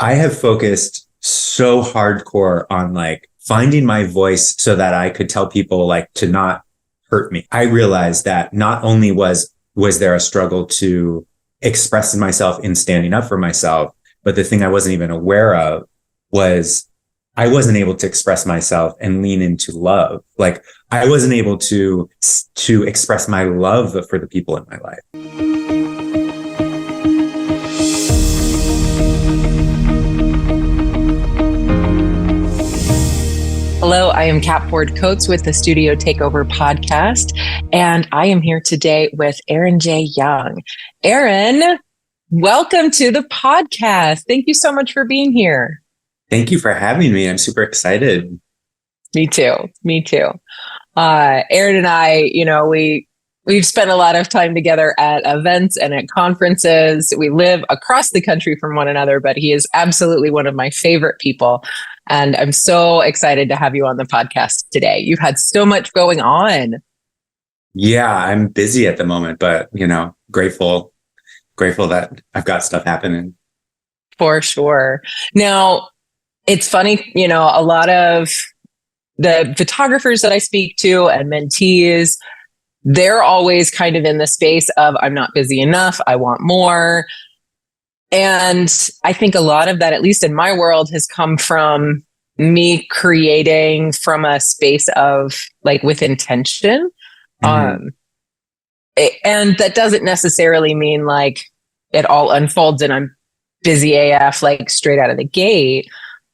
I have focused so hardcore on like finding my voice so that I could tell people like to not hurt me. I realized that not only was there a struggle to express myself in standing up for myself, but the thing I wasn't even aware of was I wasn't able to express myself and lean into love. Like I wasn't able to express my love for the people in my life. Hello, I am Kat Ford Coates with the Studio Takeover podcast, and I am here today with Erin J. Young. Erin, welcome to the podcast. Thank you so much for being here. Thank you for having me. I'm super excited. Me too. Erin and I, we've spent a lot of time together at events and at conferences. We live across the country from one another, but he is absolutely one of my favorite people. And I'm so excited to have you on the podcast today. You've had so much going on. Yeah, I'm busy at the moment, but, grateful that I've got stuff happening. For sure. Now, it's funny, a lot of the photographers that I speak to and mentees, they're always kind of in the space of, I'm not busy enough, I want more. And I think a lot of that, at least in my world, has come from me creating from a space of like with intention. And that doesn't necessarily mean like it all unfolds and I'm busy AF like straight out of the gate,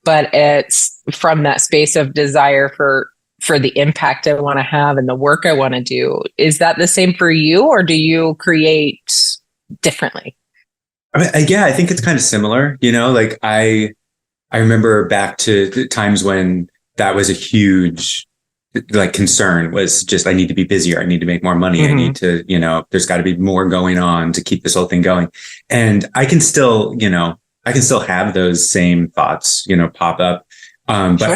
but it's from that space of desire for the impact I want to have and the work I want to do. Is that the same for you, or do you create differently? I think it's kind of similar, like I remember back to the times when that was a huge like concern was just, I need to be busier. I need to make more money. I need to, there's got to be more going on to keep this whole thing going. And I can still have those same thoughts, pop up. But sure.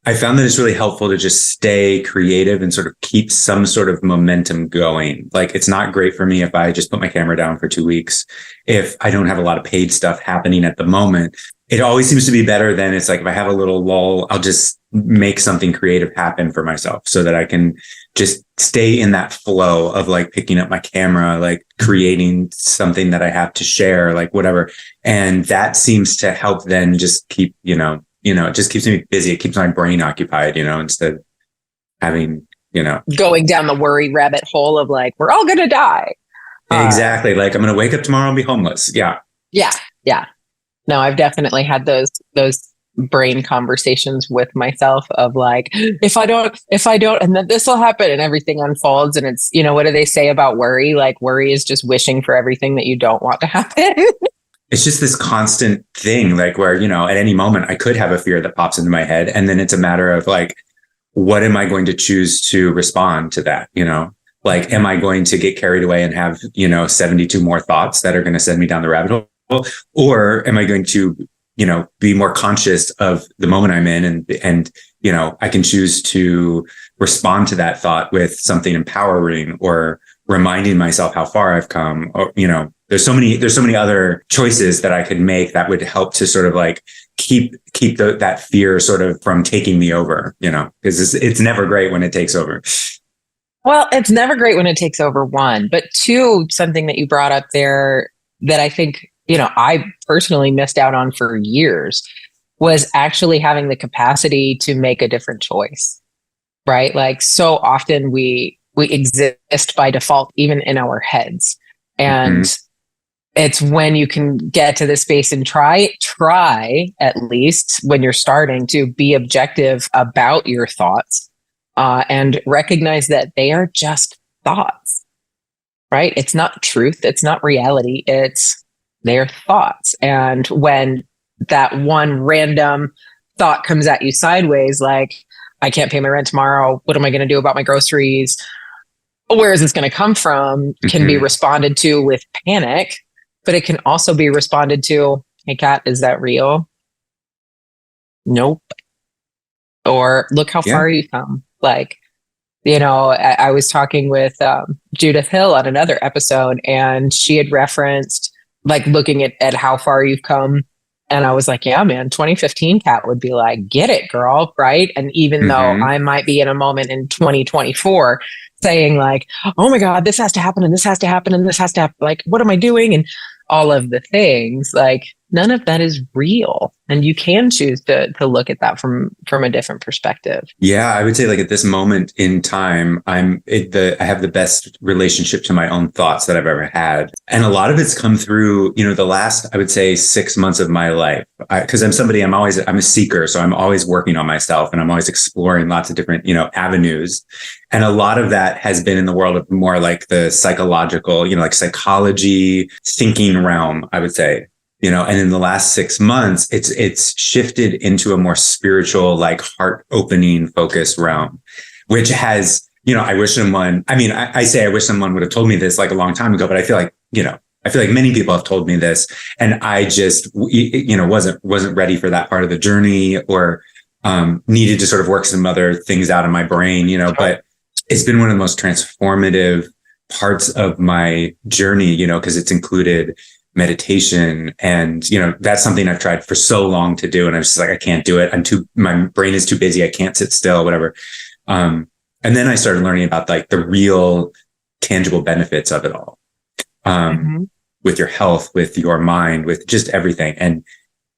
I found that it's really helpful to just stay creative and sort of keep some sort of momentum going. Like it's not great for me if I just put my camera down for 2 weeks, if I don't have a lot of paid stuff happening at the moment. It always seems to be better than it's like if I have a little lull, I'll just make something creative happen for myself so that I can just stay in that flow of like picking up my camera, like creating something that I have to share, like whatever. And that seems to help then just keep, it just keeps me busy. It keeps my brain occupied, instead of having, going down the worry rabbit hole of like, we're all going to die. Exactly. Like I'm going to wake up tomorrow and be homeless. Yeah. Yeah. No, I've definitely had those brain conversations with myself of like, if I don't, and then this will happen and everything unfolds. And it's, what do they say about worry? Like worry is just wishing for everything that you don't want to happen. It's just this constant thing, like where, at any moment I could have a fear that pops into my head. And then it's a matter of like, what am I going to choose to respond to that? Like, am I going to get carried away and have, 72 more thoughts that are going to send me down the rabbit hole? Or am I going to, be more conscious of the moment I'm in and, I can choose to respond to that thought with something empowering or reminding myself how far I've come, or, there's so many other choices that I could make that would help to sort of like keep that fear sort of from taking me over, because it's never great when it takes over. Well, it's never great when it takes over, one, but two, something that you brought up there that I think, I personally missed out on for years was actually having the capacity to make a different choice, right? Like so often we exist by default, even in our heads. And it's when you can get to the space and try at least when you're starting to be objective about your thoughts and recognize that they are just thoughts, right? It's not truth. It's not reality. It's their thoughts. And when that one random thought comes at you sideways, like, I can't pay my rent tomorrow. What am I going to do about my groceries? Where is this going to come from? Can be responded to with panic, but it can also be responded to, hey, Kat, is that real? Nope. Or look how far you've come. Like, I was talking with Judith Hill on another episode, and she had referenced like looking at how far you've come And I was like, yeah, man, 2015 Cat would be like, get it, girl. Right. And even though Mm-hmm. I might be in a moment in 2024 saying like, oh my God, this has to happen and this has to happen and this has to happen. Like, what am I doing? And all of the things, like none of that is real. And you can choose to look at that from a different perspective. Yeah, I would say like at this moment in time, I have the best relationship to my own thoughts that I've ever had. And a lot of it's come through, the last, I would say 6 months of my life. Cause I'm a seeker. So I'm always working on myself and I'm always exploring lots of different, avenues. And a lot of that has been in the world of more like the psychological, like psychology thinking realm, I would say. And in the last 6 months, it's shifted into a more spiritual, like heart opening focused realm, which has, I wish someone, I say I wish someone would have told me this like a long time ago, but I feel like, many people have told me this and I just, wasn't ready for that part of the journey or, needed to sort of work some other things out in my brain, but it's been one of the most transformative parts of my journey, because it's included meditation. And, that's something I've tried for so long to do. And I'm just like, I can't do it. My brain is too busy. I can't sit still, whatever. And then I started learning about like the real tangible benefits of it all. With your health, with your mind, with just everything.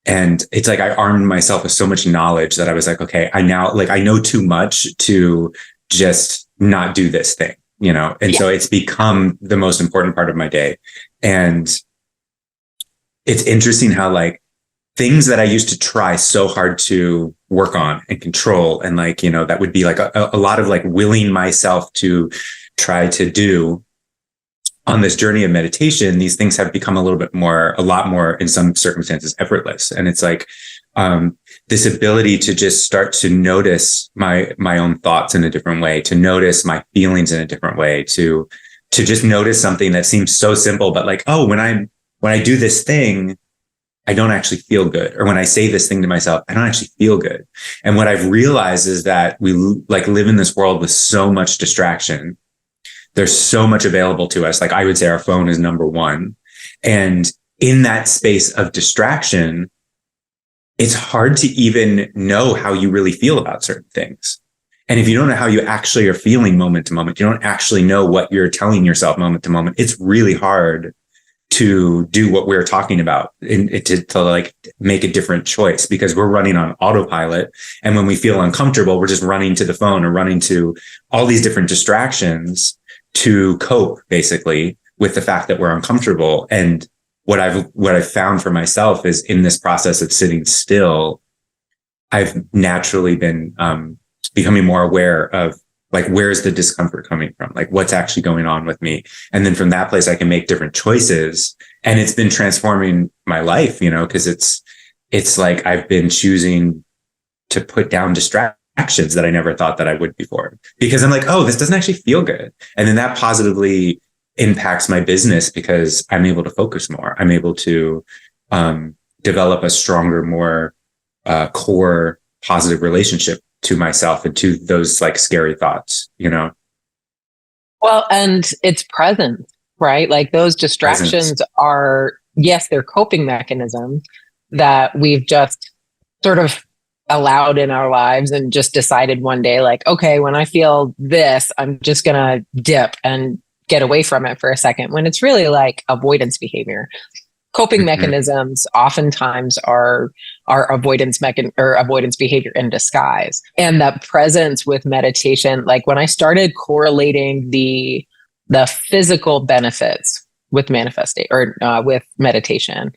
And it's like, I armed myself with so much knowledge that I was like, okay, I know too much to just not do this thing, and so it's become the most important part of my day. And it's interesting how like things that I used to try so hard to work on and control and like, that would be like a lot of like willing myself to try to do on this journey of meditation, these things have become a lot more in some circumstances, effortless. And it's like, this ability to just start to notice my own thoughts in a different way, to notice my feelings in a different way, to just notice something that seems so simple, but like, oh, when I do this thing, I don't actually feel good. Or when I say this thing to myself, I don't actually feel good. And what I've realized is that we like live in this world with so much distraction. There's so much available to us. Like I would say our phone is number one. And in that space of distraction, it's hard to even know how you really feel about certain things. And if you don't know how you actually are feeling moment to moment, you don't actually know what you're telling yourself moment to moment, it's really hard to do what we're talking about and to like make a different choice because we're running on autopilot. And when we feel uncomfortable, we're just running to the phone or running to all these different distractions to cope basically with the fact that we're uncomfortable. And what I've found for myself is in this process of sitting still, I've naturally been, becoming more aware of like, where's the discomfort coming from? Like what's actually going on with me? And then from that place, I can make different choices. And it's been transforming my life, cause it's like, I've been choosing to put down distractions that I never thought that I would before because I'm like, oh, this doesn't actually feel good. And then that positively impacts my business because I'm able to focus more. I'm able to, develop a stronger, more, core positive relationship to myself and to those like scary thoughts, Well, and it's present, right? Like those distractions Presence. are, yes, they're coping mechanisms that we've just sort of allowed in our lives and just decided one day, like, okay, when I feel this, I'm just going to dip and get away from it for a second when it's really like avoidance behavior. Coping mechanisms oftentimes are avoidance behavior in disguise. And that presence with meditation, like when I started correlating the physical benefits with manifesting or with meditation,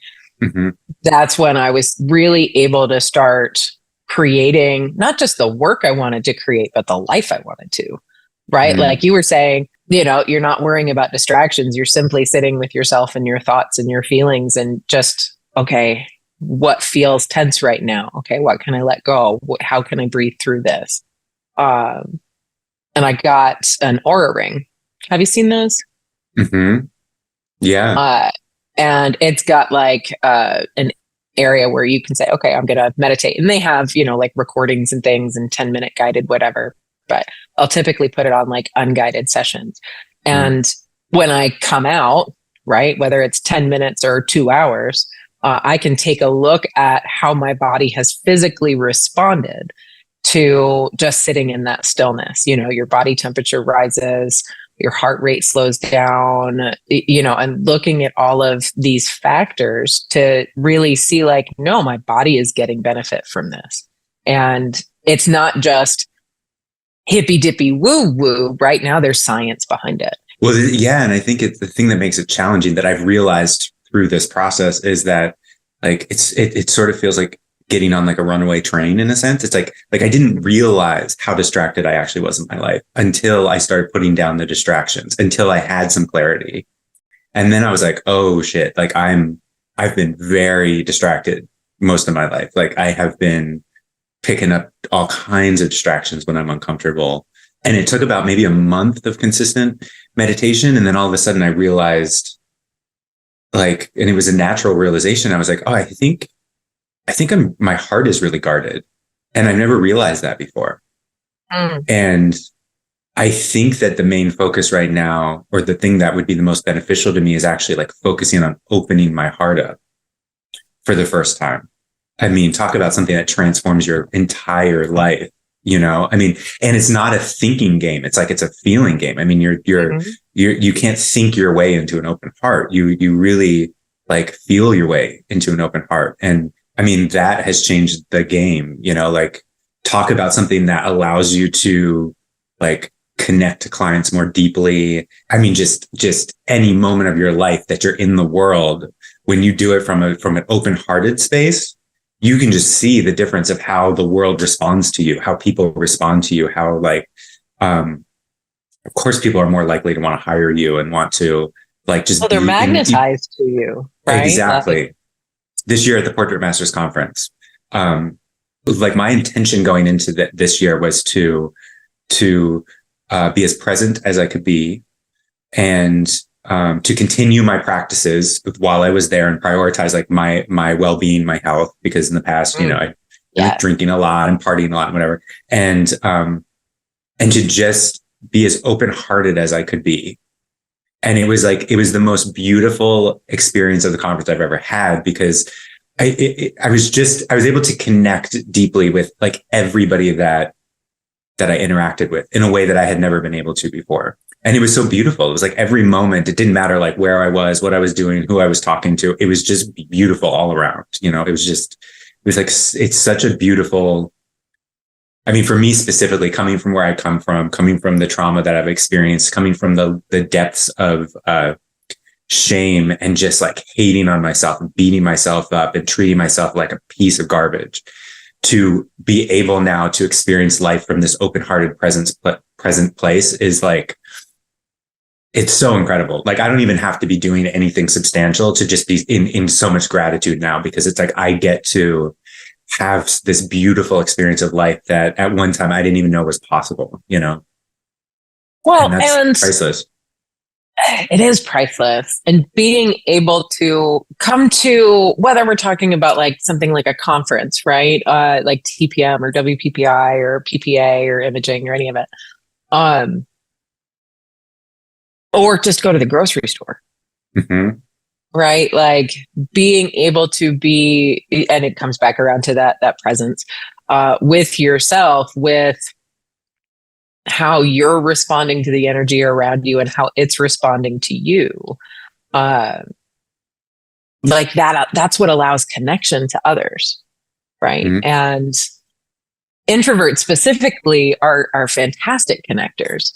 that's when I was really able to start creating not just the work I wanted to create, but the life I wanted to, right? Like you were saying, you're not worrying about distractions. You're simply sitting with yourself and your thoughts and your feelings and just, okay, what feels tense right now? Okay, what can I let go? How can I breathe through this? And I got an aura ring. Have you seen those? Yeah. And it's got like an area where you can say, okay, I'm going to meditate. And they have, like recordings and things and 10-minute guided, whatever. But I'll typically put it on like unguided sessions. And when I come out, right, whether it's 10 minutes or 2 hours, I can take a look at how my body has physically responded to just sitting in that stillness. You know, your body temperature rises, your heart rate slows down, you know, and looking at all of these factors to really see like, no, my body is getting benefit from this. And it's not just hippy dippy woo woo. Right now, there's science behind it. Well, yeah. And I think it's the thing that makes it challenging that I've realized through this process is that like, it sort of feels like getting on like a runaway train in a sense. It's like I didn't realize how distracted I actually was in my life until I started putting down the distractions, until I had some clarity. And then I was like, oh shit, like I've been very distracted most of my life. Like I have been picking up all kinds of distractions when I'm uncomfortable. And it took about maybe a month of consistent meditation. And then all of a sudden I realized like, and it was a natural realization. I was like, oh, I think my heart is really guarded. And I've never realized that before. And I think that the main focus right now, or the thing that would be the most beneficial to me, is actually like focusing on opening my heart up for the first time. I mean, talk about something that transforms your entire life, you know? I mean, and it's not a thinking game. It's like, it's a feeling game. I mean, you can't think your way into an open heart. You really like feel your way into an open heart. And I mean, that has changed the game, you know, like talk about something that allows you to like connect to clients more deeply. I mean, just any moment of your life that you're in the world, when you do it from an open-hearted space, you can just see the difference of how the world responds to you, how people respond to you, how like, of course, people are more likely to want to hire you and want to like just. Well, they're magnetized to you, right? Exactly. Like, this year at the Portrait Masters Conference, like my intention going into this year was to be as present as I could be, and to continue my practices while I was there and prioritize like my well-being, my health, because in the past, you know, I was drinking a lot and partying a lot and whatever. And to just be as open-hearted as I could be. And it was the most beautiful experience of the conference I've ever had, because I was able to connect deeply with like everybody that I interacted with in a way that I had never been able to before. And it was so beautiful. It was like every moment, it didn't matter like where I was, what I was doing, who I was talking to. It was just beautiful all around. You know, it was like, it's such a beautiful, I mean, for me specifically, coming from where I come from, coming from the trauma that I've experienced, coming from the depths of shame and just like hating on myself and beating myself up and treating myself like a piece of garbage, to be able now to experience life from this open-hearted present place is like, it's so incredible. Like, I don't even have to be doing anything substantial to just be in so much gratitude now, because it's like, I get to have this beautiful experience of life that at one time I didn't even know was possible, you know? Well, and that's priceless. It is priceless. And being able to come to, whether we're talking about like something like a conference, right? Like TPM or WPPI or PPA or imaging or any of it. Or just go to the grocery store. Mm-hmm. Right? Like being able to be, and it comes back around to that presence with yourself, with how you're responding to the energy around you and how it's responding to you. Like that's what allows connection to others. Right. Mm-hmm. And introverts specifically are fantastic connectors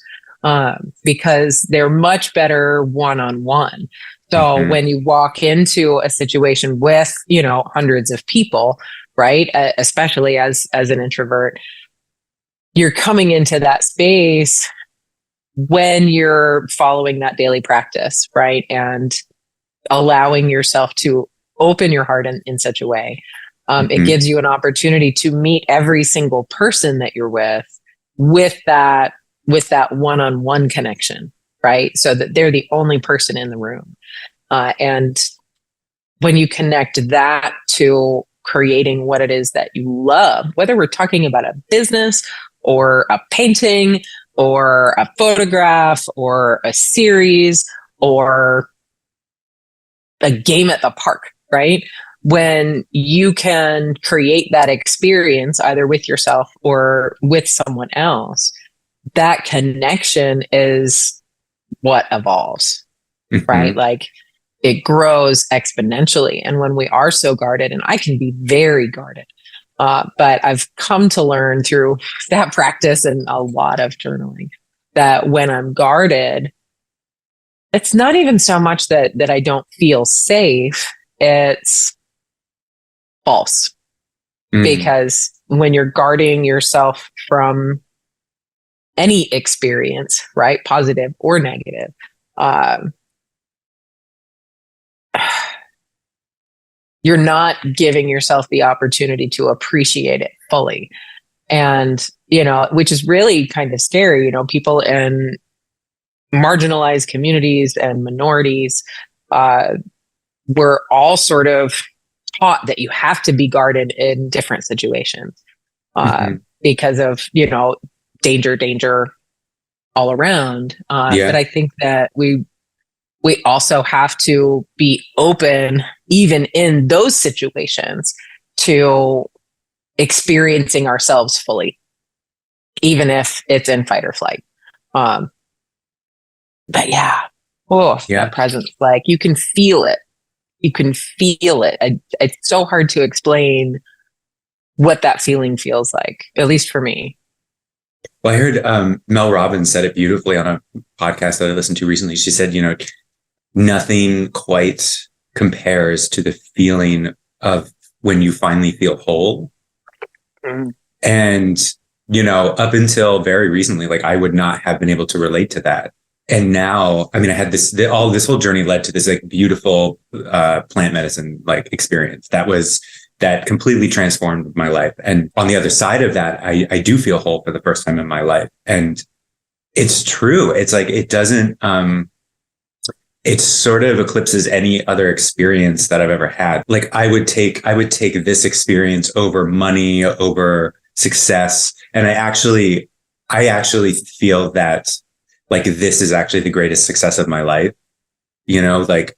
because they're much better one-on-one. So Mm-hmm. when you walk into a situation with, you know, hundreds of people, right, especially as an introvert, you're coming into that space when you're following that daily practice, right, and allowing yourself to open your heart in such a way. Mm-hmm. It gives you an opportunity to meet every single person that you're with that one-on-one connection, right? So that they're the only person in the room. And when you connect that to creating what it is that you love, whether we're talking about a business or a painting or a photograph or a series or a game at the park, right? when you can create that experience either with yourself or with someone else, that connection is what evolves, right? Mm-hmm. Like it grows exponentially. And when we are so guarded, and I can be very guarded, but I've come to learn through that practice and a lot of journaling that when I'm guarded, it's not even so much that I don't feel safe. It's false, Mm. because when you're guarding yourself from any experience, right, positive or negative, um, you're not giving yourself the opportunity to appreciate it fully. And, which is really kind of scary, people in marginalized communities and minorities, we're all sort of taught that you have to be guarded in different situations, Mm-hmm. because of, danger all around. But Yeah. I think that we also have to be open, even in those situations, to experiencing ourselves fully, even if it's in fight or flight. Um, but yeah, oh, Yeah. that presence, like you can feel it. You can feel it. It's so hard to explain what that feeling feels like, at least for me. Well, I heard Mel Robbins said it beautifully on a podcast that I listened to recently. She said, nothing quite compares to the feeling of when you finally feel whole. Mm. And, up until very recently, like I would not have been able to relate to that. And now, I mean, I had this whole journey led to this like beautiful plant medicine like experience that completely transformed my life. And on the other side of that, I do feel whole for the first time in my life. And it's true. It's like, it doesn't, it sort of eclipses any other experience that I've ever had. Like I would take this experience over money, over success. And I actually feel that like, this is actually the greatest success of my life, like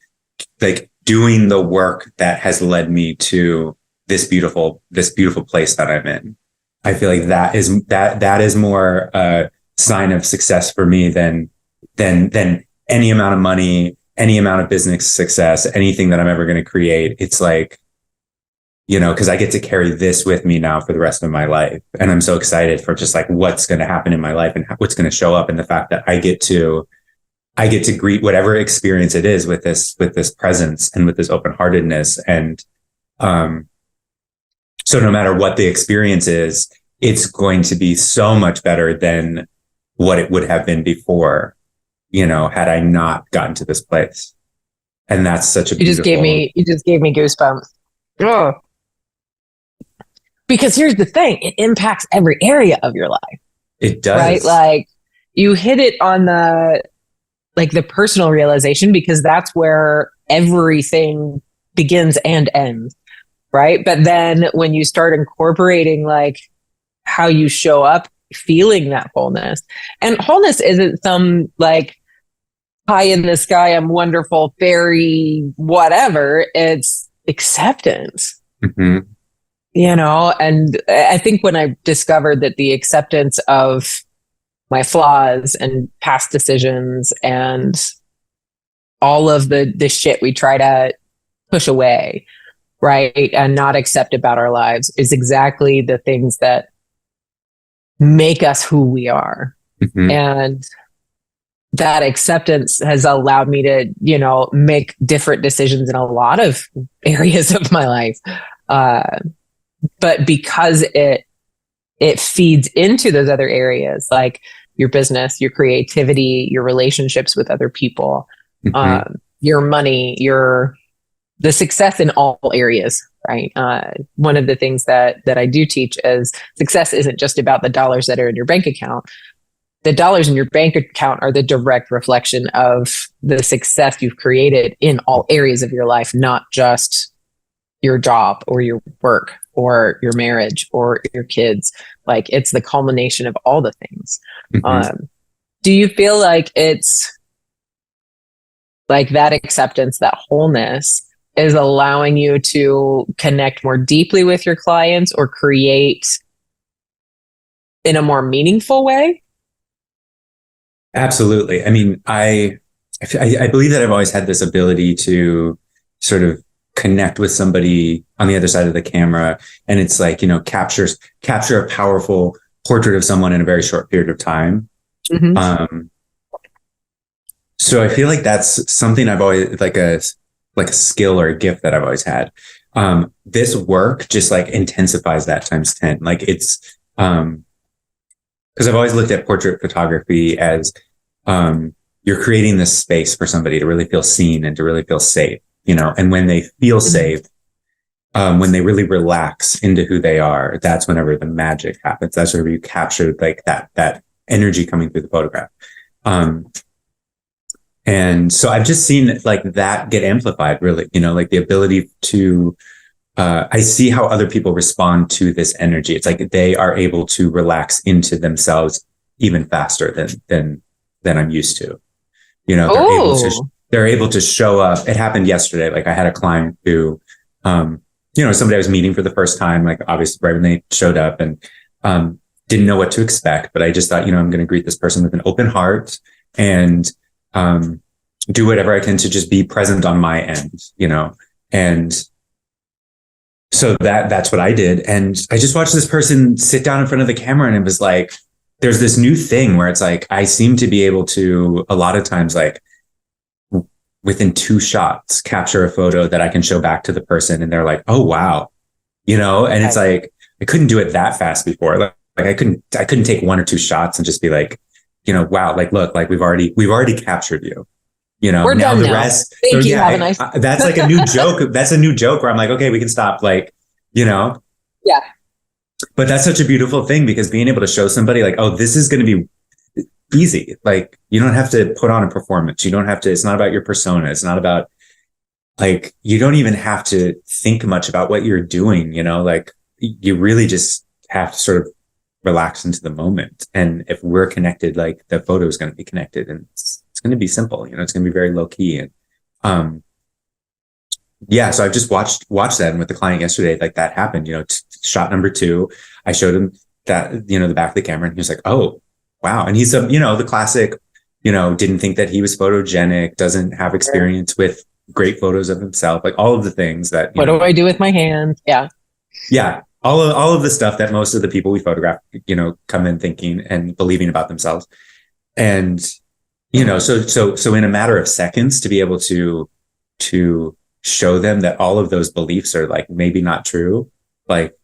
doing the work that has led me to this beautiful place that I'm in. I feel like that is more a sign of success for me than any amount of money, any amount of business success, anything that I'm ever going to create. It's like, because I get to carry this with me now for the rest of my life. And I'm so excited for just like what's going to happen in my life and what's going to show up. And the fact that I get to greet whatever experience it is with this presence and with this open heartedness. And, so no matter what the experience is, it's going to be so much better than what it would have been before, had I not gotten to this place. And that's such a beautiful. You just gave me goosebumps. Oh, because here's the thing, it impacts every area of your life, It right? does. Like you hit it on the personal realization, because that's where everything begins and ends, right? But then when you start incorporating like how you show up feeling that wholeness, and wholeness isn't some like high in the sky, I'm wonderful, fairy, whatever. It's acceptance. Mm-hmm. And I think when I discovered that the acceptance of my flaws and past decisions and all of the shit we try to push away, right, and not accept about our lives is exactly the things that make us who we are. Mm-hmm. And that acceptance has allowed me to, make different decisions in a lot of areas of my life. But because it feeds into those other areas, like your business, your creativity, your relationships with other people, Mm-hmm. your money, the success in all areas, right? One of the things that I do teach is success isn't just about the dollars that are in your bank account. The dollars in your bank account are the direct reflection of the success you've created in all areas of your life, not just your job or your work or your marriage or your kids. Like it's the culmination of all the things. Mm-hmm. Do you feel like it's like that acceptance, that wholeness is allowing you to connect more deeply with your clients or create in a more meaningful way? Absolutely. I mean, I believe that I've always had this ability to sort of connect with somebody on the other side of the camera. And it's like, capture a powerful portrait of someone in a very short period of time. Mm-hmm. So I feel like that's something I've always like a skill or a gift that I've always had. This work just like intensifies that times 10. Like it's, because I've always looked at portrait photography as, you're creating this space for somebody to really feel seen and to really feel safe, and when they feel safe, when they really relax into who they are, that's whenever the magic happens. That's whenever you capture like that energy coming through the photograph. And so I've just seen like that get amplified really, like the ability to, I see how other people respond to this energy. It's like they are able to relax into themselves even faster than I'm used to. They're able to show up. It happened yesterday. Like I had a client who, somebody I was meeting for the first time, like obviously right when they showed up, and didn't know what to expect, but I just thought, I'm going to greet this person with an open heart and do whatever I can to just be present on my end, and so that's what I did. And I just watched this person sit down in front of the camera, and it was like, there's this new thing where it's like, I seem to be able to a lot of times, like within 2 shots, capture a photo that I can show back to the person. And they're like, oh, wow. And it's like, I couldn't do it that fast before. Like I couldn't take 1 or 2 shots and just be like, wow, like, look, like we've already captured you, We're now done the now. rest. Thank so you. yeah, Have a nice. That's like a new joke. That's a new joke where I'm like, okay, we can stop. Like, Yeah. But that's such a beautiful thing, because being able to show somebody like, oh, this is going to be easy. Like you don't have to put on a performance. You don't have to, it's not about your persona. It's not about like, you don't even have to think much about what you're doing, like you really just have to sort of relax into the moment. And if we're connected, like the photo is going to be connected, and it's going to be simple, it's going to be very low key. And, yeah, so I've just watched that, and with the client yesterday, like that happened, shot number 2, I showed him that, the back of the camera, and he was like, oh, wow. And he's the classic, didn't think that he was photogenic, doesn't have experience with great photos of himself, like all of the things that, what do I do with my hand? Yeah. Yeah. All of the stuff that most of the people we photograph, come in thinking and believing about themselves. And, so in a matter of seconds to be able to show them that all of those beliefs are like maybe not true. Like,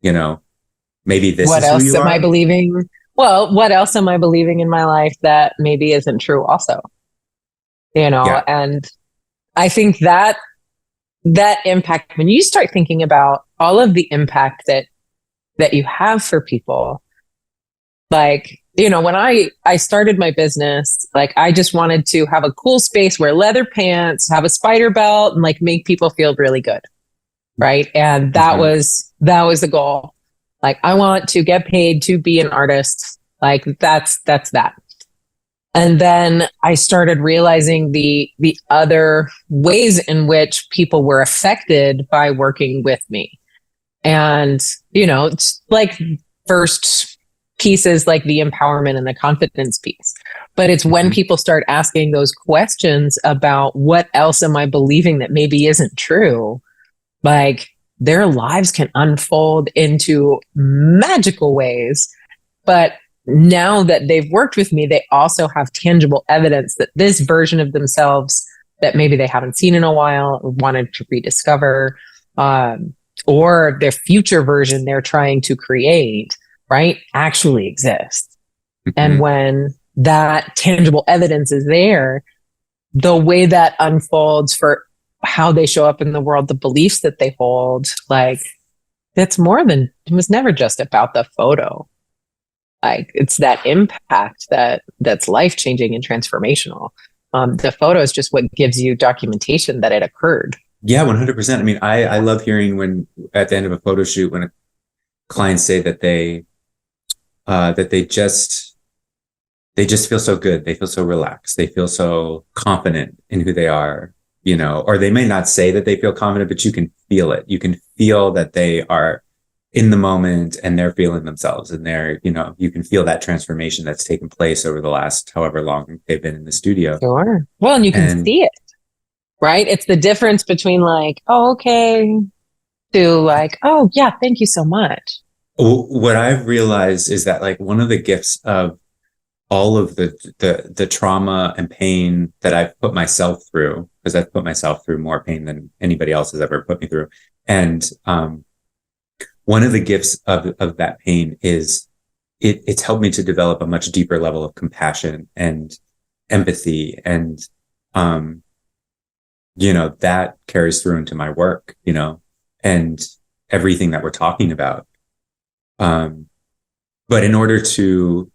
maybe this What is else who you am are. I believing? Well, what else am I believing in my life that maybe isn't true also? Yeah. And I think that impact, when you start thinking about all of the impact that you have for people, like, when I started my business, like I just wanted to have a cool space, wear leather pants, have a spider belt, and like make people feel really good. Right. And that was the goal. Like, I want to get paid to be an artist. Like that's that. And then I started realizing the other ways in which people were affected by working with me. And, it's like first pieces like the empowerment and the confidence piece. But it's when people start asking those questions about what else am I believing that maybe isn't true, like their lives can unfold into magical ways. But now that they've worked with me, they also have tangible evidence that this version of themselves that maybe they haven't seen in a while or wanted to rediscover, or their future version they're trying to create, right, actually exists. And when that tangible evidence is there, the way that unfolds for how they show up in the world, the beliefs that they hold, like it was never just about the photo. Like it's that impact that's life-changing and transformational. The photo is just what gives you documentation that it occurred. Yeah, 100%. I mean, I love hearing when at the end of a photo shoot, when clients say that they just feel so good. They feel so relaxed. They feel so confident in who they are, or they may not say that they feel confident, but you can feel it. You can feel that they are in the moment and they're feeling themselves, and you can feel that transformation that's taken place over the last however long they've been in the studio. Sure. Well, and you can And see it, right? It's the difference between like, oh, okay, to like, oh, yeah, thank you so much. what I've realized is that like one of the gifts of all of the trauma and pain that I've put myself through, because I've put myself through more pain than anybody else has ever put me through. And one of the gifts of that pain is it's helped me to develop a much deeper level of compassion and empathy. And, that carries through into my work, and everything that we're talking about. But in order to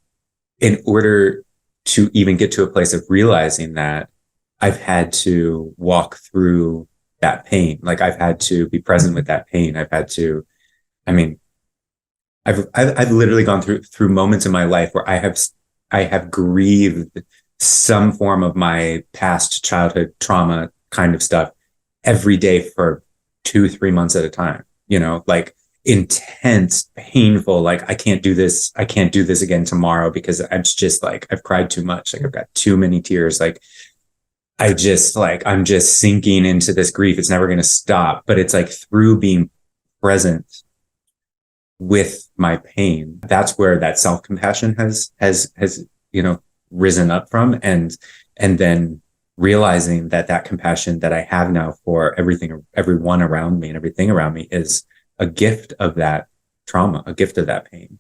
even get to a place of realizing that, I've had to walk through that pain. Like I've had to be present with that pain. I've literally gone through moments in my life where I have grieved some form of my past childhood trauma kind of stuff every day for 2-3 months at a time, like intense, painful, like I can't do this again tomorrow because I'm just like, I've cried too much. Like I've got too many tears. Like I'm just sinking into this grief. It's never going to stop. But it's like through being present with my pain, that's where that self-compassion has risen up from. And then realizing that compassion that I have now for everyone around me and everything around me is a gift of that trauma, a gift of that pain.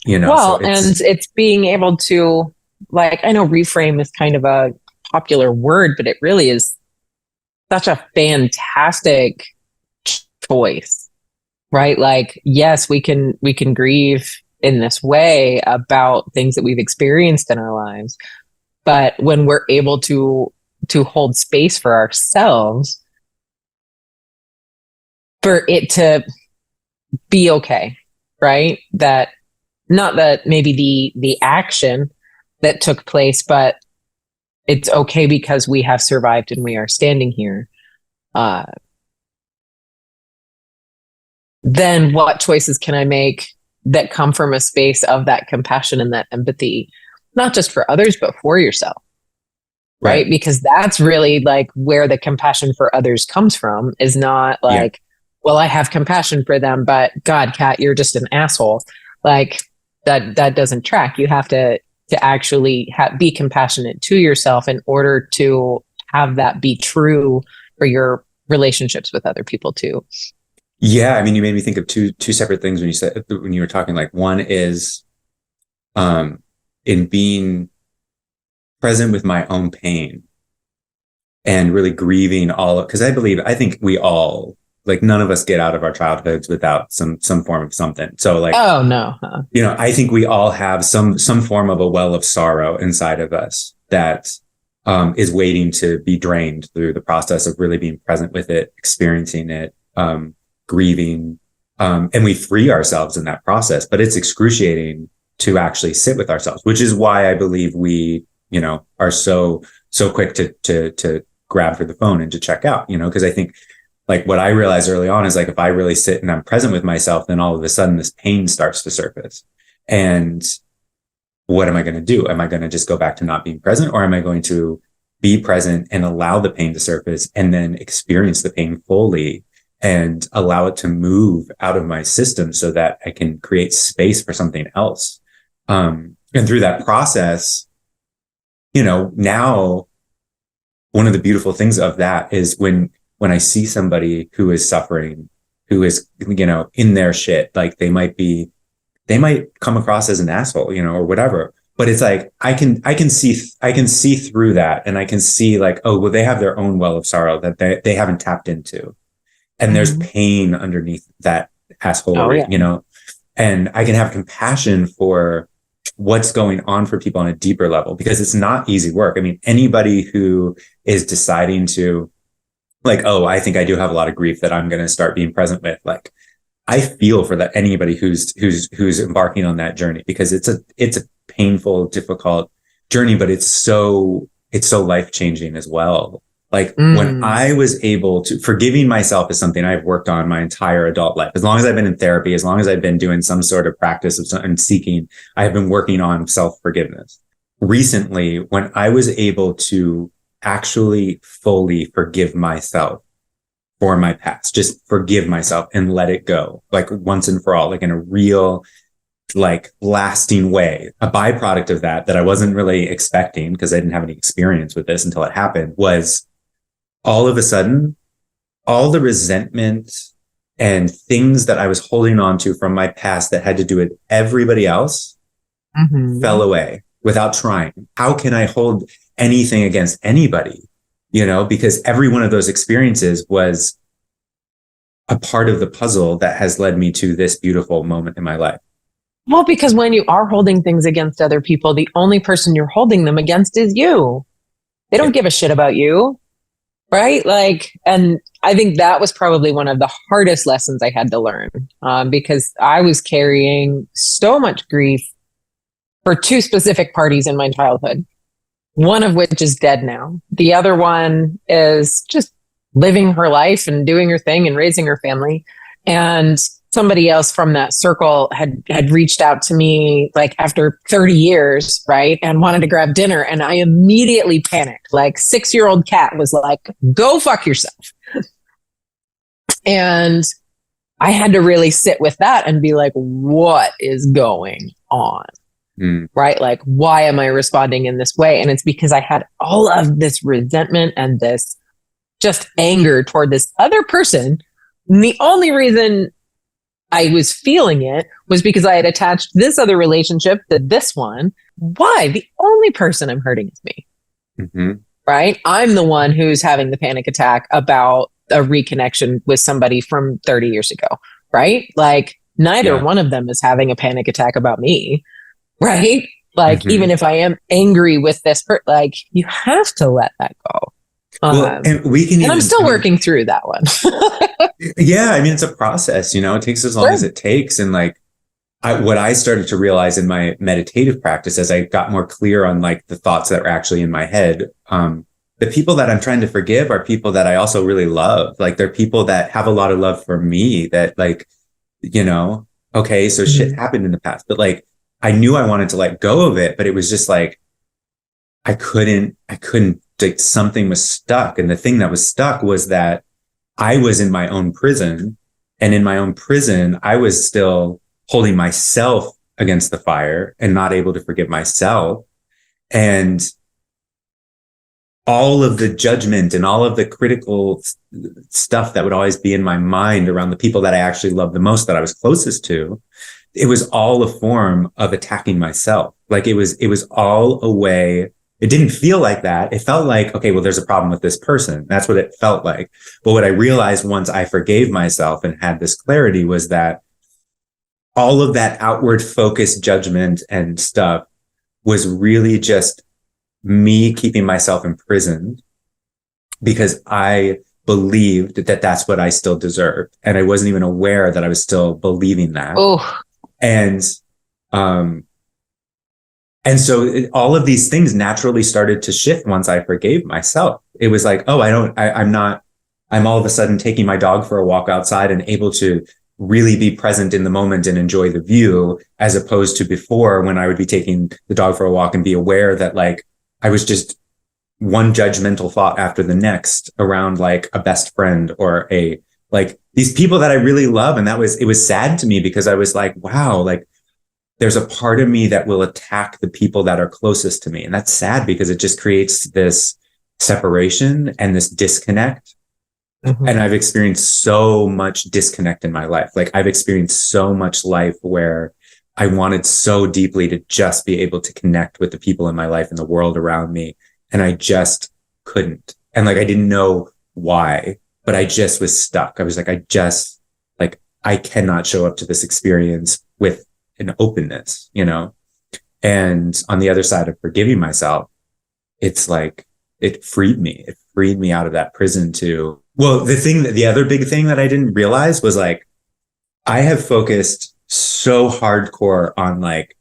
Well, and it's being able to, like, I know reframe is kind of a popular word, but it really is such a fantastic choice, right? Like, yes, we can grieve in this way about things that we've experienced in our lives, but when we're able to hold space for ourselves, for it to be okay, right? That not that maybe the action that took place, but it's okay because we have survived and we are standing here. Then what choices can I make that come from a space of that compassion and that empathy, not just for others, but for yourself? Right? Because that's really like where the compassion for others comes from, is not like, well, I have compassion for them, but God, Kat, you're just an asshole. Like that doesn't track. You have to actually be compassionate to yourself in order to have that be true for your relationships with other people too. Yeah, I mean, you made me think of two separate things when you were talking. Like one is, in being present with my own pain and really grieving because I think we all, like, none of us get out of our childhoods without some form of something. So like, oh no, I think we all have some form of a well of sorrow inside of us that is waiting to be drained through the process of really being present with it, experiencing it, grieving, and we free ourselves in that process. But it's excruciating to actually sit with ourselves, which is why I believe we, are so quick to grab for the phone and to check out, because I think, like, what I realized early on is, like, if I really sit and I'm present with myself, then all of a sudden this pain starts to surface. And what am I going to do? Am I going to just go back to not being present, or am I going to be present and allow the pain to surface and then experience the pain fully and allow it to move out of my system so that I can create space for something else? And through that process, now one of the beautiful things of that is when I see somebody who is suffering, who is, in their shit, like they might come across as an asshole, or whatever, but it's like, I can see through that. And I can see, like, oh, well, they have their own well of sorrow that they haven't tapped into. And there's pain underneath that assholery, and I can have compassion for what's going on for people on a deeper level, because it's not easy work. I mean, anybody who is deciding to, like, oh, I think I do have a lot of grief that I'm going to start being present with, like, I feel for that anybody who's embarking on that journey, because it's a painful, difficult journey, but it's so life-changing as well. Like when Mm. I was able to, forgiving myself is something I've worked on my entire adult life. As long as I've been in therapy, as long as I've been doing some sort of practice of and seeking, I have been working on self-forgiveness. Recently, when I was able to actually fully forgive myself for my past, just forgive myself and let it go, like once and for all, like in a real, like lasting way. A byproduct of that I wasn't really expecting because I didn't have any experience with this until it happened was all of a sudden, all the resentment and things that I was holding on to from my past that had to do with everybody else Mm-hmm. fell away without trying. How can I hold anything against anybody? You know, because every one of those experiences was a part of the puzzle that has led me to this beautiful moment in my life. Well, because when you are holding things against other people, the only person you're holding them against is you. They don't Yeah. give a shit about you. Right. Like, and I think that was probably one of the hardest lessons I had to learn, because I was carrying so much grief for two specific parties in my childhood, one of which is dead now. The other one is just living her life and doing her thing and raising her family. And somebody else from that circle had reached out to me like after 30 years, right? And wanted to grab dinner. And I immediately panicked. Like 6-year-old cat was like, go fuck yourself. And I had to really sit with that and be like, what is going on? Mm. Right? Like, why am I responding in this way? And it's because I had all of this resentment and this just anger toward this other person. And the only reason I was feeling it was because I had attached this other relationship to this one. Why? The only person I'm hurting is me. Mm-hmm. Right? I'm the one who's having the panic attack about a reconnection with somebody from 30 years ago. Right? Like, neither Yeah. one of them is having a panic attack about me. Right? Like, Mm-hmm. even if I am angry with this person, like, you have to let that go. Well, and we can And even, I'm still I mean, working through that one. yeah, I mean, it's a process, you know, it takes as long as Sure. it takes. And like, what I started to realize in my meditative practice as I got more clear on like the thoughts that were actually in my head, the people that I'm trying to forgive are people that I also really love. Like they're people that have a lot of love for me that like, you know, okay, so shit Mhm. happened in the past, but like, I knew I wanted to let go of it, but it was just like, I couldn't, like something was stuck. And the thing that was stuck was that I was in my own prison. And in my own prison, I was still holding myself against the fire and not able to forgive myself. And all of the judgment and all of the critical stuff that would always be in my mind around the people that I actually loved the most, that I was closest to, it was all a form of attacking myself. Like it was all a way. It didn't feel like that. It felt like, okay, well, there's a problem with this person. That's what it felt like. But what I realized once I forgave myself and had this clarity was that all of that outward focused judgment and stuff was really just me keeping myself imprisoned because I believed that that's what I still deserved. And I wasn't even aware that I was still believing that. Oh, And, um, and so all of these things naturally started to shift once I forgave myself. It was like, oh, I'm all of a sudden taking my dog for a walk outside and able to really be present in the moment and enjoy the view, as opposed to before when I would be taking the dog for a walk and be aware that like I was just one judgmental thought after the next around like a best friend or a, like these people that I really love. And it was sad to me because I was like, wow, like there's a part of me that will attack the people that are closest to me. And that's sad because it just creates this separation and this disconnect. And mhm. I've experienced so much disconnect in my life. Like I've experienced so much life where I wanted so deeply to just be able to connect with the people in my life and the world around me. And I just couldn't. And like, I didn't know why, but I just was stuck. I was like, I cannot show up to this experience with an openness, you know? And on the other side of forgiving myself, it's like, it freed me. It freed me out of that prison to, well, the other big thing that I didn't realize was like, I have focused so hardcore on like,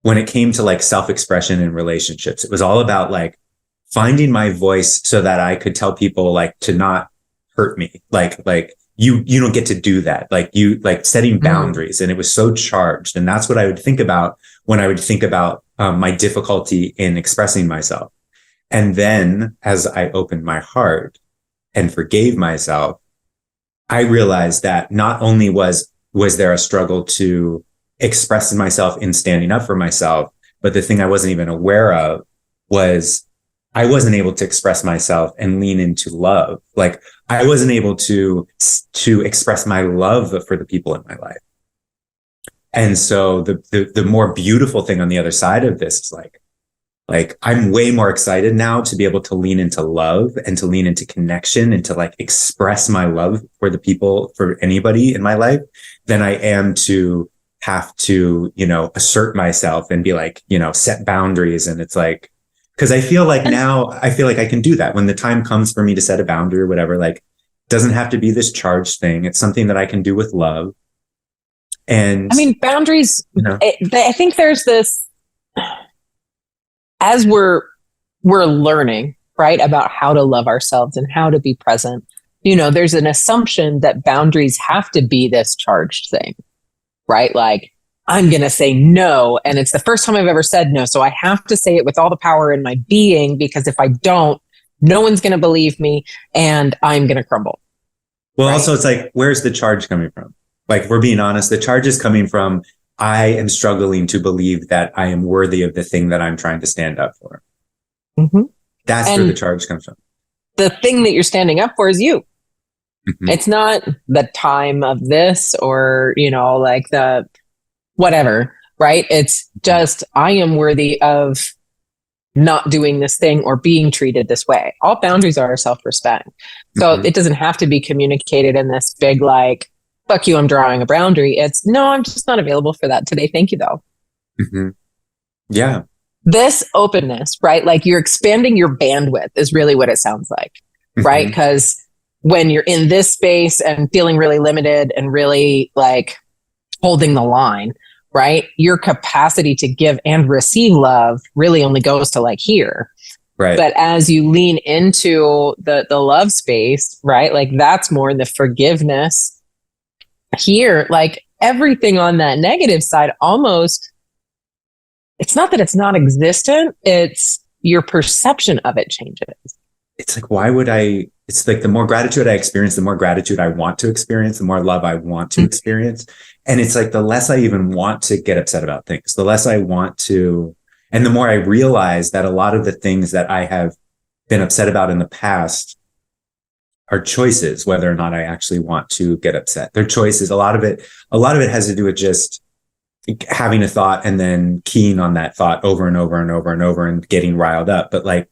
when it came to like self-expression in relationships, it was all about like finding my voice so that I could tell people like to not hurt me. Like you don't get to do that. Like you, like setting Mm. boundaries. And it was so charged. And that's what I would think about when I would think about my difficulty in expressing myself. And then as I opened my heart and forgave myself, I realized that not only was there a struggle to express myself in standing up for myself, but the thing I wasn't even aware of was I wasn't able to express myself and lean into love. Like I wasn't able to express my love for the people in my life. And so the more beautiful thing on the other side of this is like I'm way more excited now to be able to lean into love and to lean into connection and to like express my love for the people, for anybody in my life, than I am to have to, assert myself and be like, set boundaries. And it's like, because I feel like And now I feel like I can do that when the time comes for me to set a boundary or whatever. Like, doesn't have to be this charged thing. It's something that I can do with love. And I mean, boundaries, you know, I think there's this, as we're learning, right, about how to love ourselves and how to be present, there's an assumption that boundaries have to be this charged thing, right? Like, I'm going to say no. And it's the first time I've ever said no. So I have to say it with all the power in my being, because if I don't, no one's going to believe me and I'm going to crumble. well, Right. also it's like, where's the charge coming from? Like, if we're being honest, the charge is coming from, I am struggling to believe that I am worthy of the thing that I'm trying to stand up for. Mm-hmm. That's where the And charge comes from. the thing that you're standing up for is you. Mm-hmm. It's not the time of this or, like the whatever, right? It's just, I am worthy of not doing this thing or being treated this way. All boundaries are self-respect. So Mm-hmm. it doesn't have to be communicated in this big, like, fuck you, I'm drawing a boundary. It's no, I'm just not available for that today. Thank you, though. Mm-hmm. Yeah. This openness, right? Like you're expanding your bandwidth is really what it sounds like, right? Mm-hmm. Because when you're in this space and feeling really limited and really like holding the line, right? Your capacity to give and receive love really only goes to like here. Right. But as you lean into the love space, right? Like that's more in the forgiveness here, like everything on that negative side almost, it's not that it's not existent, it's your perception of it changes. It's like, why would I? It's like the more gratitude I experience, the more gratitude I want to experience, the more love I want to experience. And it's like the less I even want to get upset about things, the less I want to, and the more I realize that a lot of the things that I have been upset about in the past are choices, whether or not I actually want to get upset. They're choices. A lot of it has to do with just having a thought and then keying on that thought over and over and over and over and getting riled up. But like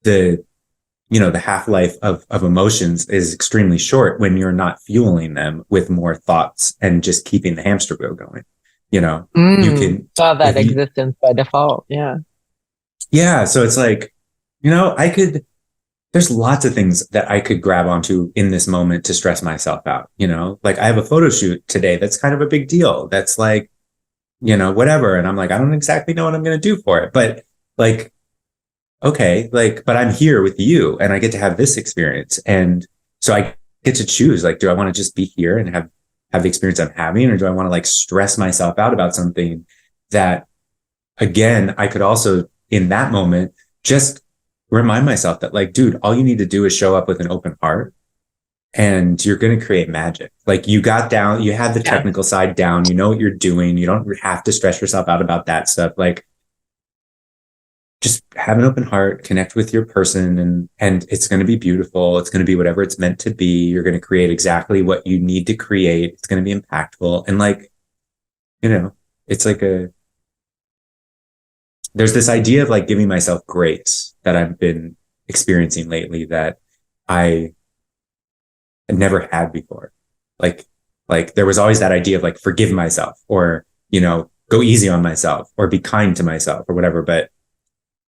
the, the half-life of emotions is extremely short when you're not fueling them with more thoughts and just keeping the hamster wheel going. You can, Saw that if you, existence by default. Yeah. yeah. So it's like, there's lots of things that I could grab onto in this moment to stress myself out. Like I have a photo shoot today. That's kind of a big deal. That's like, whatever. And I'm like, I don't exactly know what I'm going to do for it, but like, okay, like, but I'm here with you and I get to have this experience. And so I get to choose, like, do I want to just be here and have the experience I'm having, or do I want to like stress myself out about something that, again, I could also in that moment just remind myself that like, dude, all you need to do is show up with an open heart and you're going to create magic. Like you had the technical side down, you know what you're doing. You don't have to stress yourself out about that stuff. Like just have an open heart, connect with your person, and it's going to be beautiful. It's going to be whatever it's meant to be. You're going to create exactly what you need to create. It's going to be impactful. And like, it's like there's this idea of like giving myself grace that I've been experiencing lately that I had never had before. Like there was always that idea of like forgive myself or, go easy on myself or be kind to myself or whatever. But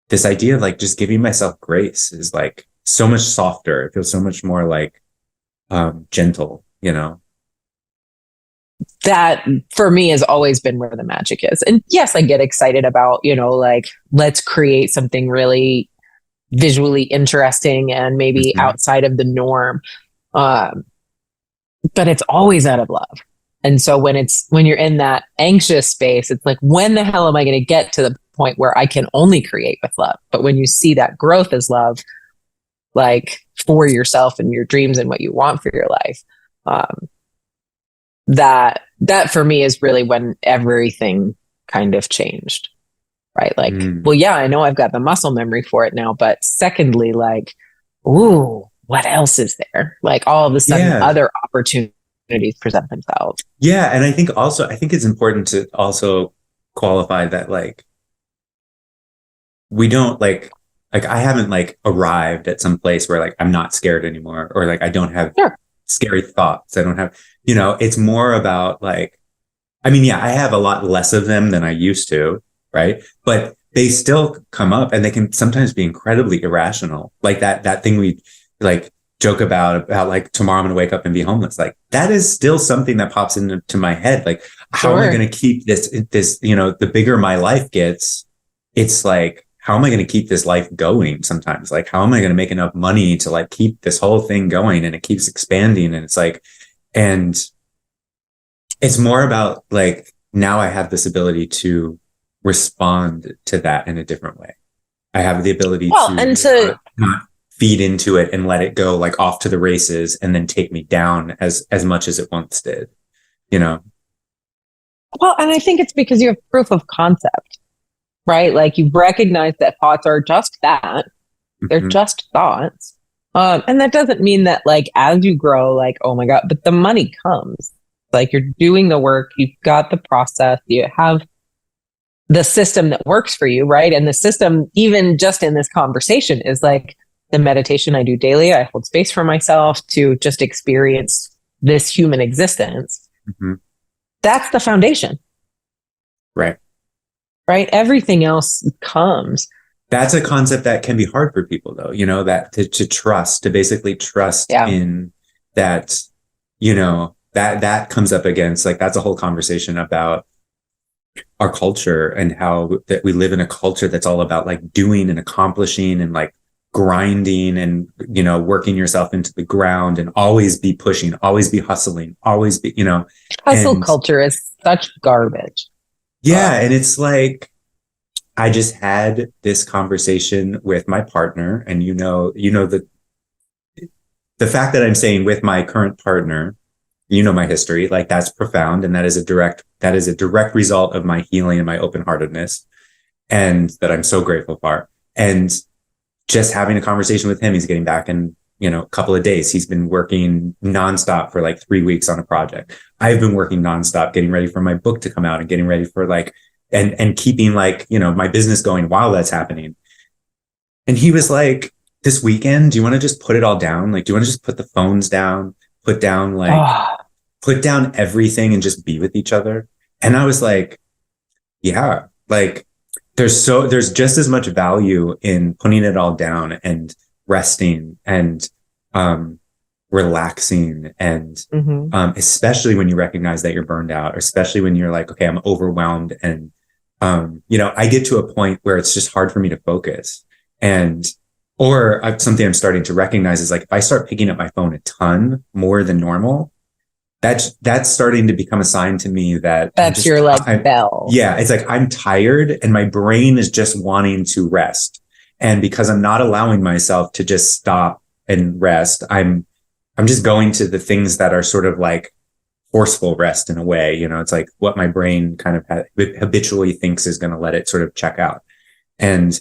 this idea of like just giving myself grace is like so much softer. It feels so much more like gentle, That for me has always been where the magic is. And yes, I get excited about, like, let's create something really visually interesting and maybe Mhm. outside of the norm. Um, but it's always out of love. And so when you're in that anxious space, it's like, when the hell am I going to get to the point where I can only create with love? But when you see that growth as love, like for yourself and your dreams and what you want for your life, um, that for me is really when everything kind of changed, right? Like, Mm. well, yeah, I know I've got the muscle memory for it now, but secondly, like, ooh, what else is there? Like all of a sudden, Yeah. other opportunities present themselves. Yeah. And I think also, I think it's important to also qualify that like, we don't like I haven't like arrived at some place where like I'm not scared anymore, or like I don't have Sure. scary thoughts. I don't have, it's more about like, I mean, yeah, I have a lot less of them than I used to, right? But they still come up and they can sometimes be incredibly irrational. Like that thing we like joke about like tomorrow I'm going to wake up and be homeless. Like that is still something that pops into my head. Like, how am I Sure. going to keep this, the bigger my life gets, it's like, how am I going to keep this life going sometimes? Like, how am I going to make enough money to like keep this whole thing going? And it keeps expanding. And it's like, and it's more about like, now I have this ability to respond to that in a different way. I have the ability Well, to and to not feed into it and let it go like off to the races and then take me down as much as it once did, you know? well, and I think it's because you have proof of concept, right? Like you recognize that thoughts are just that. They're Mm-hmm. just thoughts. And that doesn't mean that like as you grow, like, oh my God, but the money comes. Like you're doing the work, you've got the process, you have the system that works for you, right? And the system, even just in this conversation, is like the meditation I do daily. I hold space for myself to just experience this human existence. Mm-hmm. That's the foundation, Right. right? Everything else comes. That's a concept that can be hard for people though, that to trust, to basically trust Yeah. in that, that comes up against like, that's a whole conversation about our culture and how that we live in a culture that's all about like doing and accomplishing and like grinding and, working yourself into the ground and always be pushing, always be hustling, always be, Hustle and culture is such garbage. yeah. And it's like, I just had this conversation with my partner and the fact that I'm saying with my current partner, my history, like that's profound. And that is a direct result of my healing and my open heartedness. And that I'm so grateful for. And just having a conversation with him, he's getting back in, a couple of days. He's been working nonstop for like 3 weeks on a project. I've been working nonstop, getting ready for my book to come out and getting ready for like, and keeping like, my business going while that's happening. And he was like, this weekend, do you want to just put it all down? Like, do you want to just put the phones down, put down like, Oh, put down everything and just be with each other? And I was like, yeah, like there's just as much value in putting it all down and resting and relaxing and mm-hmm. especially when you recognize that you're burned out, or especially when you're like, okay, I'm overwhelmed. And I get to a point where it's just hard for me to focus. And something I'm starting to recognize is like, if I start picking up my phone a ton more than normal, that's starting to become a sign to me that That's your like bell. yeah, it's like I'm tired and my brain is just wanting to rest. And because I'm not allowing myself to just stop and rest, I'm just going to the things that are sort of like forceful rest in a way. It's like what my brain kind of habitually thinks is going to let it sort of check out. And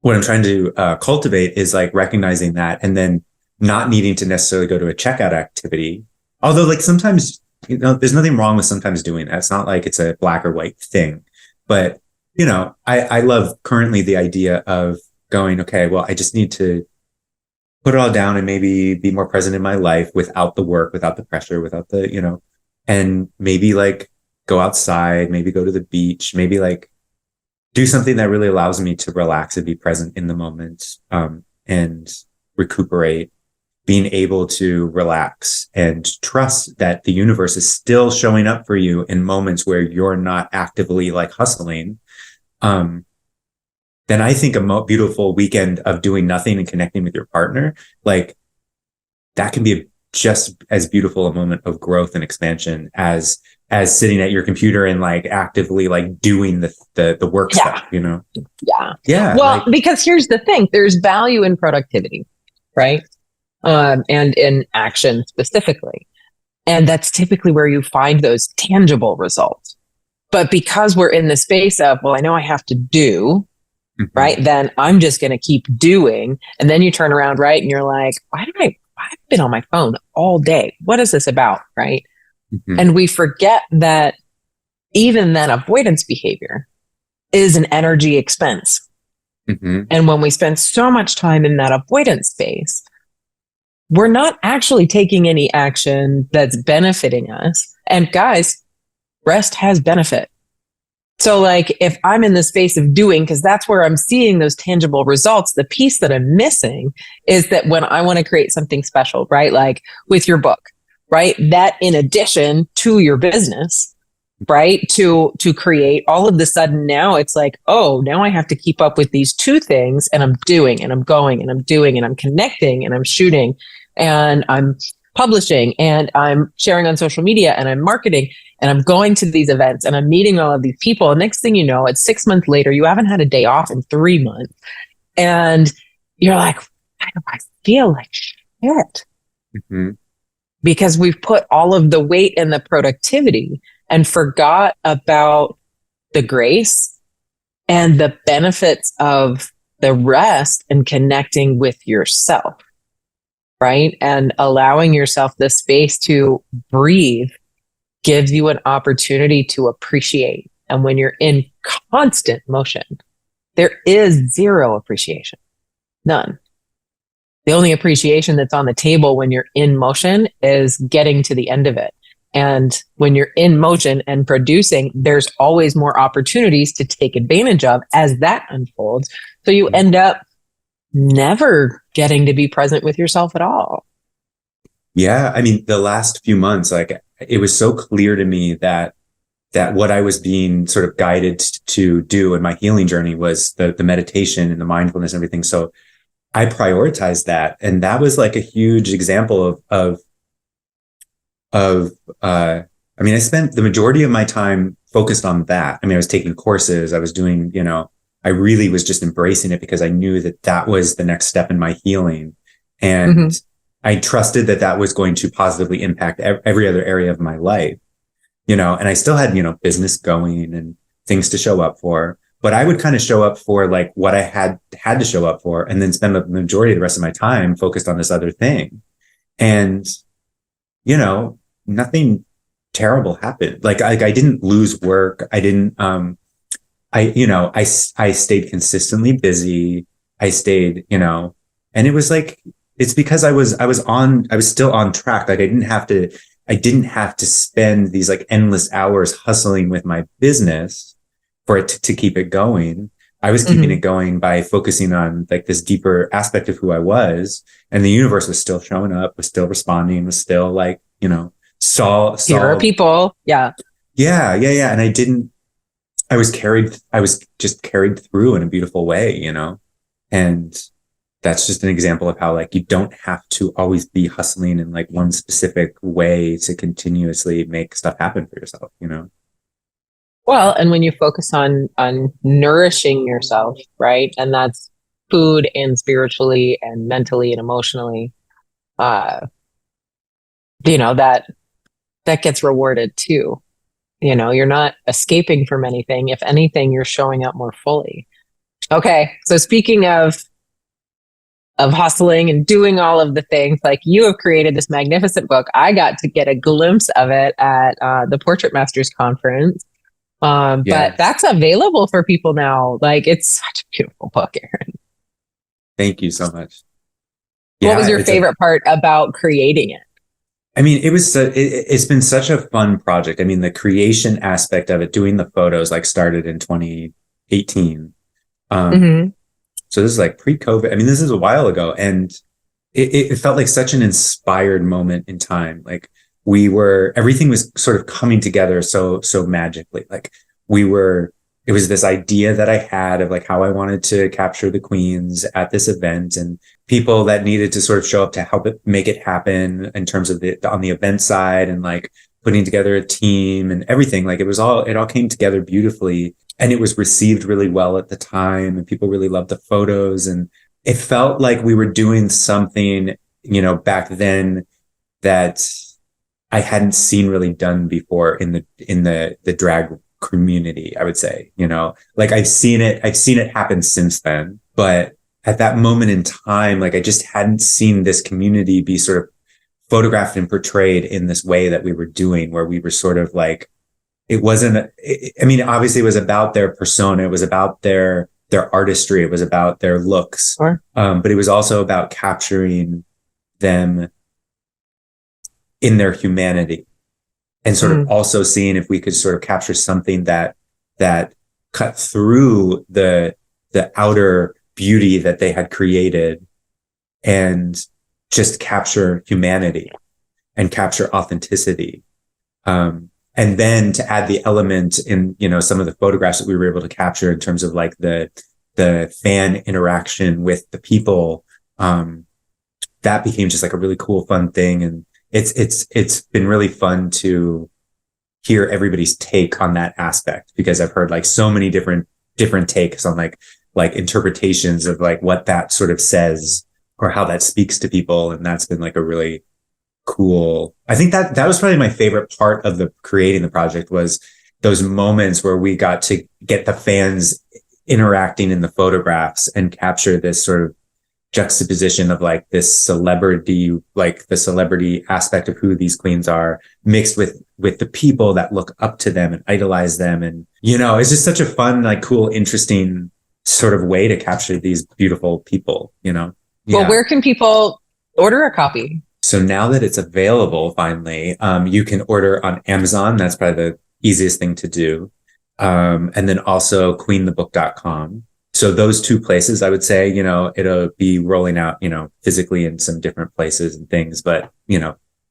what I'm trying to cultivate is like recognizing that and then not needing to necessarily go to a checkout activity. Although like sometimes, there's nothing wrong with sometimes doing that. It's not like it's a black or white thing, but I love currently the idea of going, okay, well, I just need to put it all down and maybe be more present in my life without the work, without the pressure, without the, and maybe like go outside, maybe go to the beach, maybe like do something that really allows me to relax and be present in the moment, and recuperate, being able to relax and trust that the universe is still showing up for you in moments where you're not actively like hustling. then I think a beautiful weekend of doing nothing and connecting with your partner, like that can be just as beautiful a moment of growth and expansion as sitting at your computer and like actively like doing the work Yeah. stuff, you know? Yeah. Yeah. Well, Like, because here's the thing, there's value in productivity, right? And in action specifically. And that's typically where you find those tangible results. But because we're in the space of, well, I know I have to do, mhm, right? Then I'm just going to keep doing. And then you turn around, right? And you're like, I've been on my phone all day. What is this about? Right. mhm, And we forget that even that avoidance behavior is an energy expense. mhm, And when we spend so much time in that avoidance space, we're not actually taking any action that's benefiting us. And guys, rest has benefit. So, like, if I'm in the space of doing, because that's where I'm seeing those tangible results, the piece that I'm missing is that when I want to create something special, right? Like with your book, right? That in addition to your business, right? To create all of the sudden now it's like, oh, now I have to keep up with these two things and I'm doing and I'm going and I'm doing and I'm connecting and I'm shooting and I'm publishing and I'm sharing on social media and I'm marketing and I'm going to these events and I'm meeting all of these people. And next thing you know, it's 6 months later, you haven't had a day off in 3 months. And you're like, why do I feel like shit? mhm. Because we've put all of the weight in the productivity and forgot about the grace and the benefits of the rest and connecting with yourself, right? And allowing yourself the space to breathe gives you an opportunity to appreciate. And when you're in constant motion, there is zero appreciation, none. The only appreciation that's on the table when you're in motion is getting to the end of it. And when you're in motion and producing, there's always more opportunities to take advantage of as that unfolds. So you end up never getting to be present with yourself at all. Yeah. I mean, the last few months, like it was so clear to me that what I was being sort of guided to do in my healing journey was the meditation and the mindfulness and everything. So I prioritized that. And that was like a huge example of, I mean, I spent the majority of my time focused on that. I mean, I was taking courses, I was doing, you know, I really was just embracing it because I knew that that was the next step in my healing. And Mm-hmm. I trusted that that was going to positively impact every other area of my life, you know, and I still had, you know, business going and things to show up for, but I would kind of show up for like what I had to show up for and then spend the majority of the rest of my time focused on this other thing. And, you know, nothing terrible happened. Like I didn't lose work. I didn't, you know, I stayed consistently busy. I stayed, you know, and it was like, it's because I was still on track. Like I didn't have to spend these like endless hours hustling with my business for it to keep it going. I was keeping Mm-hmm. it going by focusing on like this deeper aspect of who I was, and the universe was still showing up, was still responding, was still like, you know, Here are saw, people. Yeah. yeah. And I was just carried through in a beautiful way, you know, and that's just an example of how like you don't have to always be hustling in like one specific way to continuously make stuff happen for yourself, you know? Well, and when you focus on nourishing yourself, right? And that's food and spiritually and mentally and emotionally, uh, you know, that gets rewarded too. You know, you're not escaping from anything. If anything, you're showing up more fully. Okay. So speaking of hustling and doing all of the things, like you have created this magnificent book. I got to get a glimpse of it at the Portrait Masters conference. But Yes. that's available for people now. Like it's such a beautiful book, Aaron. Thank you so much. What was Yeah. your favorite part about creating it? I mean, it's been such a fun project. I mean, the creation aspect of it, doing the photos like started in 2018. Um, Mm-hmm. so this is like pre-COVID. I mean, this is a while ago, and it felt like such an inspired moment in time. Like everything was sort of coming together so magically. Like we were it was this idea that I had of like how I wanted to capture the queens at this event, and people that needed to sort of show up to help it make it happen in terms of on the event side, and like putting together a team and everything. Like it all came together beautifully, and it was received really well at the time, and people really loved the photos, and it felt like we were doing something, back then that I hadn't seen really done before in the drag community, I would say, like I've seen it happen since then, but at that moment in time, like I just hadn't seen this community be sort of photographed and portrayed in this way that we were doing, where we were sort of like, it wasn't, I mean, obviously it was about their persona. It was about their artistry. It was about their looks. Sure. But it was also about capturing them in their humanity, and sort of also seeing if we could sort of capture something that cut through the outer beauty that they had created, and just capture humanity and capture authenticity. And then to add the element in, some of the photographs that we were able to capture in terms of like the fan interaction with the people, that became just like a really cool, fun thing. And it's been really fun to hear everybody's take on that aspect, because I've heard like so many different takes on like interpretations of like what that sort of says or how that speaks to people. And that's been like a really cool, I think that was probably my favorite part of creating the project, was those moments where we got to get the fans interacting in the photographs and capture this sort of juxtaposition of like this celebrity, like the celebrity aspect of who these queens are, mixed with the people that look up to them and idolize them. And, it's just such a fun, like cool, interesting sort of way to capture these beautiful people, Yeah. Well, where can people order a copy? So now that it's available, finally, you can order on Amazon. That's probably the easiest thing to do. And then also queenthebook.com. So those two places, I would say, it'll be rolling out, physically in some different places and things, but,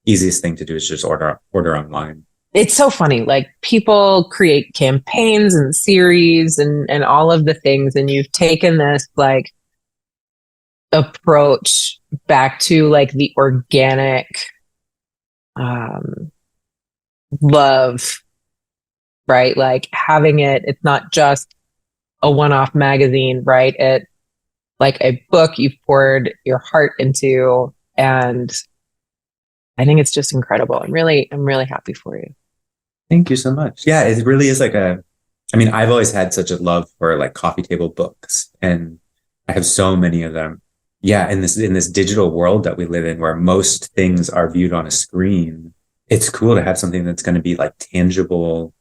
easiest thing to do is just order online. It's so funny. Like people create campaigns and series and all of the things. And you've taken this like approach back to like the organic, love, right? Like having it's not just a one-off magazine, right? It like a book you've poured your heart into, and I think it's just incredible. I'm really happy for you. Thank you so much. Yeah, it really is like I've always had such a love for like coffee table books, and I have so many of them. Yeah, in this digital world that we live in, where most things are viewed on a screen, it's cool to have something that's going to be like tangible,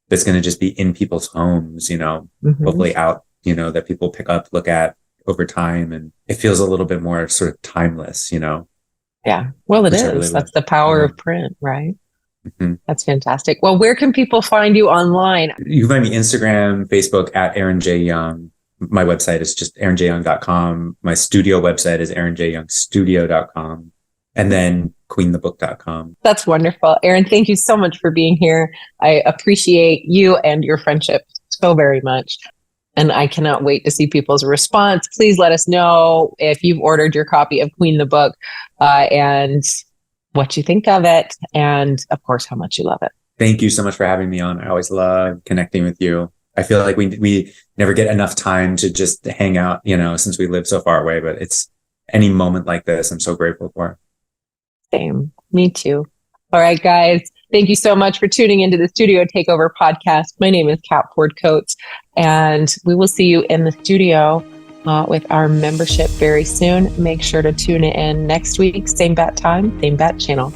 that's going to just be in people's homes, hopefully out, that people pick up, look at over time. And it feels a little bit more sort of timeless, Yeah. Well, it is. Really That's the power of print, right? Mm-hmm. That's fantastic. Well, where can people find you online? You can find me Instagram, Facebook at Aaron J. Young. My website is just aaronjyoung.com. My studio website is aaronjyoungstudio.com. And then queenthebook.com. That's wonderful. Aaron, thank you so much for being here. I appreciate you and your friendship so very much. And I cannot wait to see people's response. Please let us know if you've ordered your copy of Queen the Book, and what you think of it. And of course, how much you love it. Thank you so much for having me on. I always love connecting with you. I feel like we never get enough time to just hang out, since we live so far away, but it's any moment like this, I'm so grateful for. Same. Me too. All right, guys. Thank you so much for tuning into the Studio Takeover podcast. My name is Kat Ford Coates, and we will see you in the studio with our membership very soon. Make sure to tune in next week. Same bat time, same bat channel.